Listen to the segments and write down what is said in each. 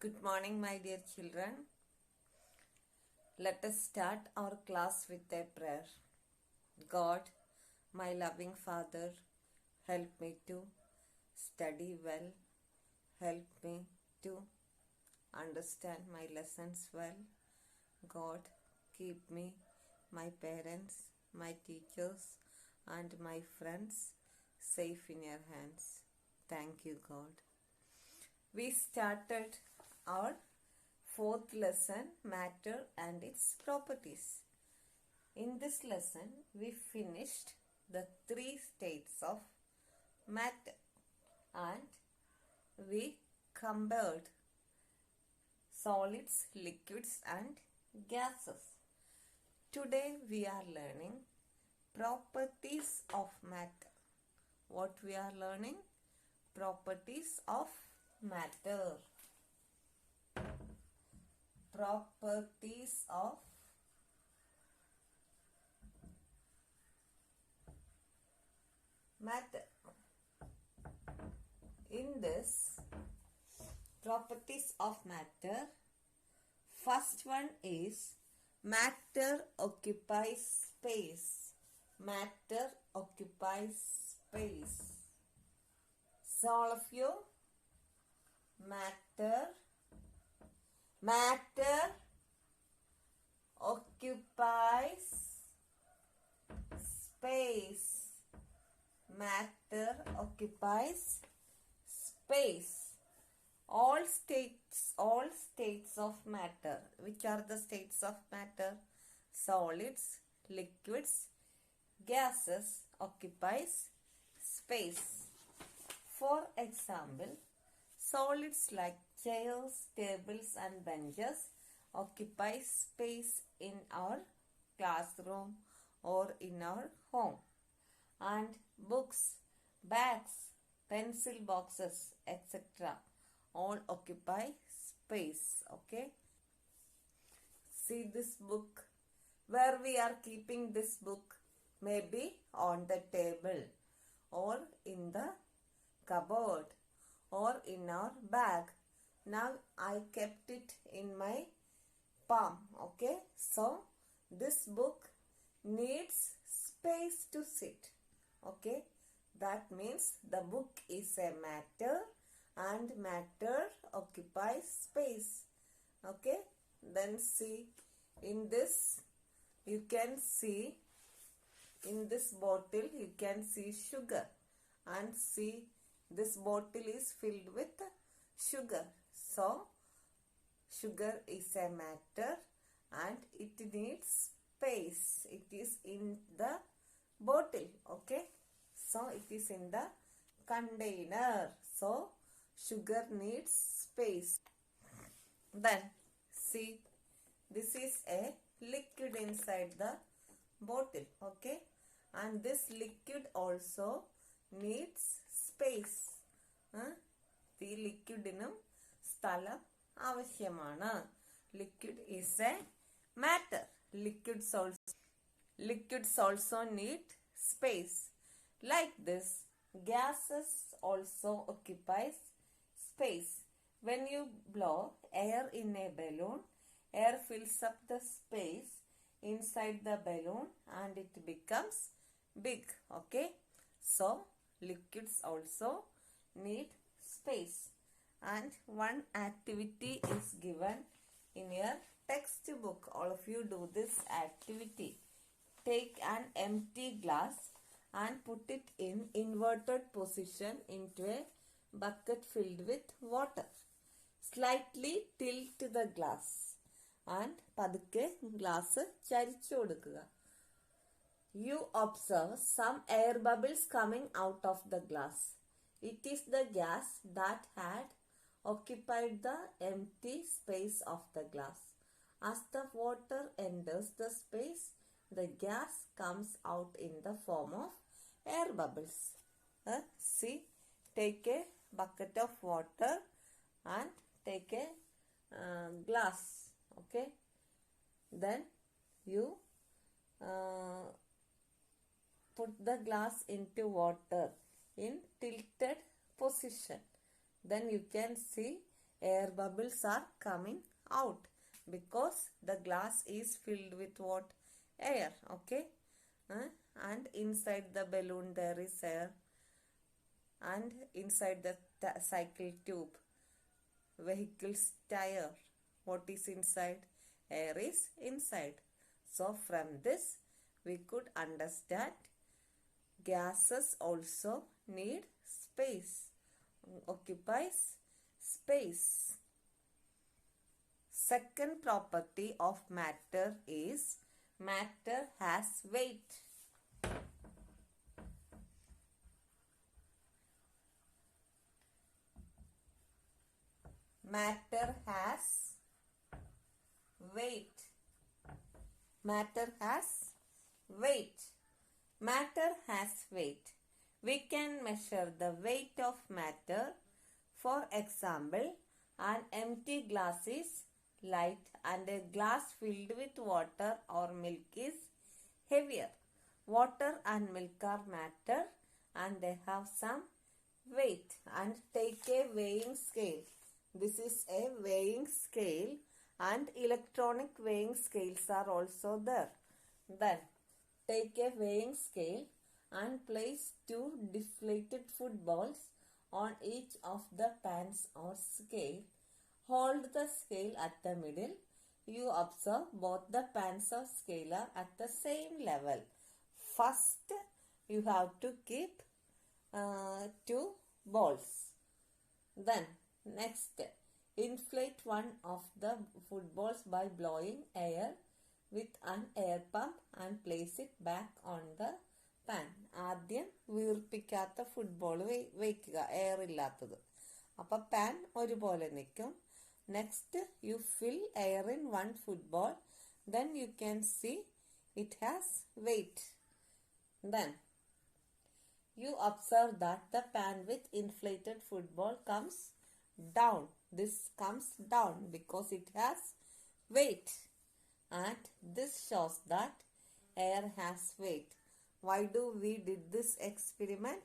Good morning, my dear children. Let us start our class with a prayer. God, my loving Father, help me to study well. Help me to understand my lessons well. God, keep me, my parents, my teachers, and my friends safe in your hands. Thank you, God. We started our fourth lesson, matter and its properties. In this lesson, we finished the three states of matter and we compared solids, liquids and gases. Today we are learning properties of matter. What we are learning? Properties of matter. Properties of matter. In this properties of matter, first one is matter occupies space. Matter occupies space. So all of you, matter occupies space. Matter occupies space. All states of matter. Which are the states of matter? Solids, liquids, gases occupies space. For example, solids like chairs, tables and benches occupy space in our classroom or in our home. And books, bags, pencil boxes, etc. all occupy space. Okay. See this book. Where we are keeping this book? Maybe on the table or in the cupboard or in our bag. Now I kept it in my palm. Okay. So this book needs space to sit. Okay. That means the book is a matter and matter occupies space. Okay. Then see, in this you can see, in this bottle you can see sugar, and see this bottle is filled with sugar. So sugar is a matter and it needs space. It is in the bottle. Okay. So it is in the container. So sugar needs space. Then see, this is a liquid inside the bottle. Okay. And this liquid also needs space. The liquidinum സ്ഥലം ആവശ്യമാണ്. Liquid is a matter. Liquids also need space. Like this, gases also occupies space. When you blow air in a balloon, air fills up the space inside the balloon and it becomes big. Okay. So liquids also need space. And one activity is given in your textbook. All of you do this activity. Take an empty glass and put it in inverted position into a bucket filled with water. Slightly tilt the glass and പതുക്കെ glass ചരിച്ചു കൊടുക്കുക. You observe some air bubbles coming out of the glass. It is the gas that had occupied the empty space of the glass. As the water enters the space, the gas comes out in the form of air bubbles. See, take a bucket of water and take a glass. Okay. Then you put the glass into water in tilted position. Then you can see air bubbles are coming out because the glass is filled with what? Air. Okay. And inside the balloon there is air, and inside the cycle tube, vehicle's tire, what is inside? Air is inside. So from this we could understand gases also need space, occupies space. Second property of matter is matter has weight. Matter has weight. Matter has weight. Matter has weight. We can measure the weight of matter. For example, an empty glass is light and a glass filled with water or milk is heavier. Water and milk are matter and they have some weight. And take a weighing scale. This is a weighing scale and electronic weighing scales are also there. Then take a weighing scale and place two deflated footballs on each of the pans or scale. Hold the scale at the middle. You observe both the pans of scale are at the same level. First, you have to keep two balls. Then, next, inflate one of the footballs by blowing air with an air pump and place it back on the pan. ആദ്യം വീർപ്പിക്കാത്ത football വയ്ക്കുക, air ഇല്ലാത്തത്. അപ്പം pan ഒരുപോലെ നിൽക്കും. Next you fill air in one football. Then you can see it has weight. Then you observe that the pan with inflated football comes down. This comes down because it has weight, and this shows that air has weight. Why do we did this experiment?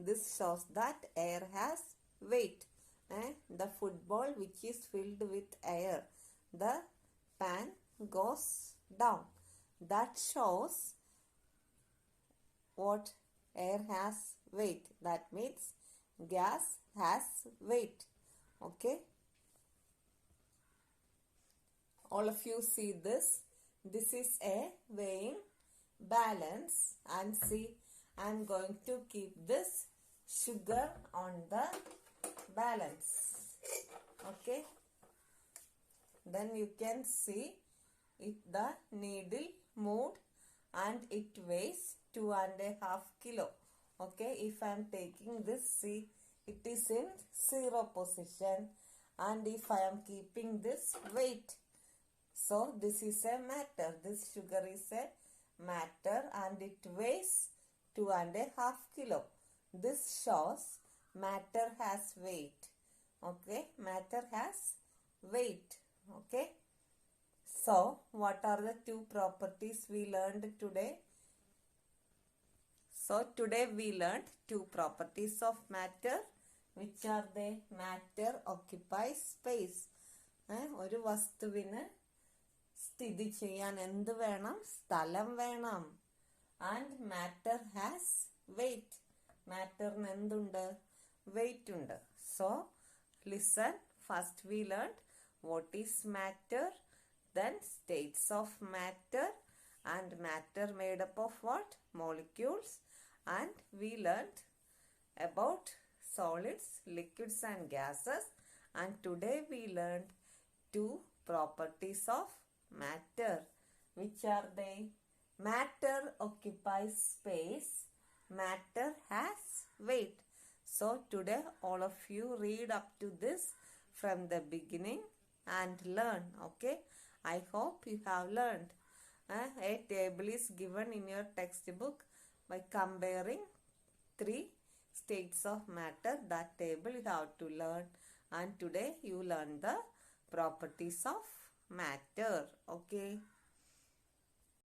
This shows that air has weight. The football which is filled with air, the pan goes down. That shows what? Air has weight. That means gas has weight. Okay. All of you see this. This is a weighing balance, and see, I am going to keep this sugar on the balance. Okay. Then you can see if the needle moved and it weighs 2.5 kilo. Okay, if I am taking this, see, it is in 0 position, and if I am keeping this weight, so this is a matter. This sugar is a matter and it weighs 2.5 kilo. This shows matter has weight. Okay, matter has weight. Okay, so what are the two properties we learned today? So today we learned two properties of matter. Which are they? Matter occupies space. ഒരു വസ്തുവിന് സ്ഥിതി ചെയ്യാൻ എന്ത് വേണം? സ്ഥലം വേണം. And matter has weight. മാറ്ററിന് എന്തുണ്ട്? Wait ഉണ്ട്. So listen. First we learned what is matter, then states of matter, and matter made up of what? Molecules. And we learned about solids, liquids and gases. And today we learned two properties of matter. Which are they? Matter occupies space. Matter has weight. So today all of you read up to this from the beginning and learn. Okay, I hope you have learned. A table is given in your textbook by comparing 3 states of matter. That table you have to learn, and today you learn the properties of matter. Okay.